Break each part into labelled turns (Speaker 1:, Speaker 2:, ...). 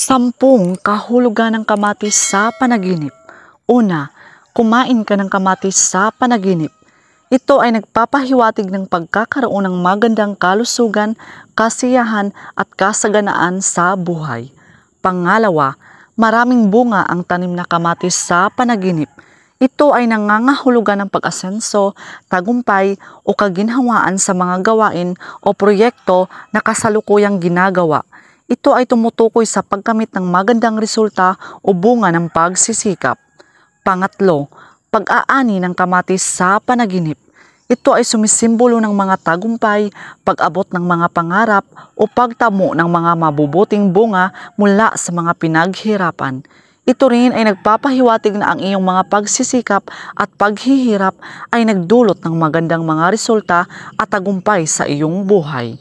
Speaker 1: Sampung kahulugan ng kamatis sa panaginip. Una, kumain ka ng kamatis sa panaginip. Ito ay nagpapahiwatig ng pagkakaroon ng magandang kalusugan, kasiyahan at kasaganaan sa buhay. Pangalawa, maraming bunga ang tanim na kamatis sa panaginip. Ito ay nangangahulugan ng pag-asenso, tagumpay o kaginhawaan sa mga gawain o proyekto na kasalukuyang ginagawa. Ito ay tumutukoy sa pagkamit ng magandang resulta o bunga ng pagsisikap. Pangatlo, pag-aani ng kamatis sa panaginip. Ito ay sumisimbolo ng mga tagumpay, pag-abot ng mga pangarap o pagtamo ng mga mabubuting bunga mula sa mga pinaghirapan. Ito rin ay nagpapahiwatig na ang iyong mga pagsisikap at paghihirap ay nagdulot ng magandang mga resulta at tagumpay sa iyong buhay.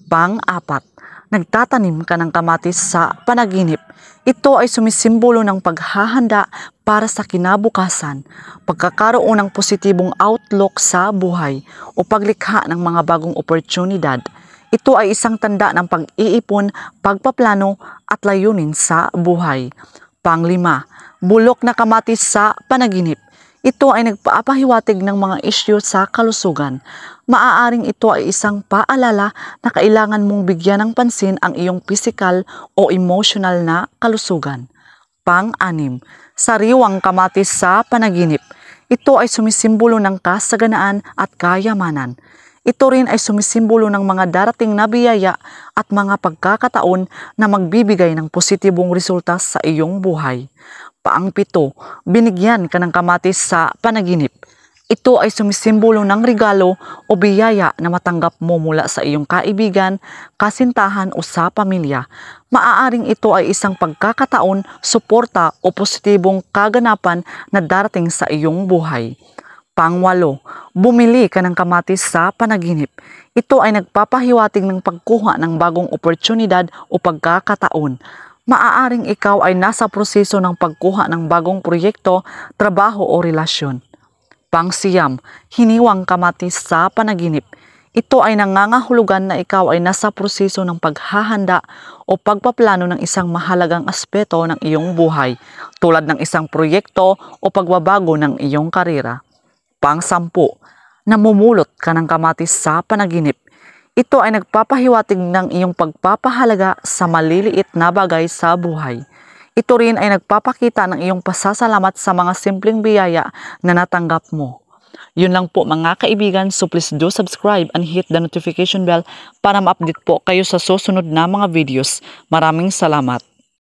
Speaker 1: Pang-apat, nagtatanim ka ng kamatis sa panaginip. Ito ay sumisimbolo ng paghahanda para sa kinabukasan, pagkakaroon ng positibong outlook sa buhay o paglikha ng mga bagong oportunidad. Ito ay isang tanda ng pag-iipon, pagpaplano at layunin sa buhay. Panglima, bulok na kamatis sa panaginip. Ito ay nagpapahiwatig ng mga isyu sa kalusugan. Maaaring ito ay isang paalala na kailangan mong bigyan ng pansin ang iyong pisikal o emotional na kalusugan. Pang-anim, sariwang kamatis sa panaginip. Ito ay sumisimbolo ng kasaganaan at kayamanan. Ito rin ay sumisimbolo ng mga darating na biyaya at mga pagkakataon na magbibigay ng positibong resulta sa iyong buhay. Paang-pito, binigyan ka ng kamatis sa panaginip. Ito ay sumisimbolo ng regalo o biyaya na matanggap mo mula sa iyong kaibigan, kasintahan o sa pamilya. Maaaring ito ay isang pagkakataon, suporta o positibong kaganapan na darating sa iyong buhay. Pangwalo, bumili ka ng kamatis sa panaginip. Ito ay nagpapahiwatig ng pagkuha ng bagong oportunidad o pagkakataon. Maaaring ikaw ay nasa proseso ng pagkuha ng bagong proyekto, trabaho o relasyon. Pangsiyam, hiniwang kamatis sa panaginip. Ito ay nangangahulugan na ikaw ay nasa proseso ng paghahanda o pagpaplano ng isang mahalagang aspeto ng iyong buhay, tulad ng isang proyekto o pagbabago ng iyong karera. Pang-sampu, namumulot ka ng kamatis sa panaginip. Ito ay nagpapahiwatig ng iyong pagpapahalaga sa maliliit na bagay sa buhay. Ito rin ay nagpapakita ng iyong pasasalamat sa mga simpleng biyaya na natanggap mo. Yun lang po mga kaibigan, so please do subscribe and hit the notification bell para ma-update po kayo sa susunod na mga videos. Maraming salamat.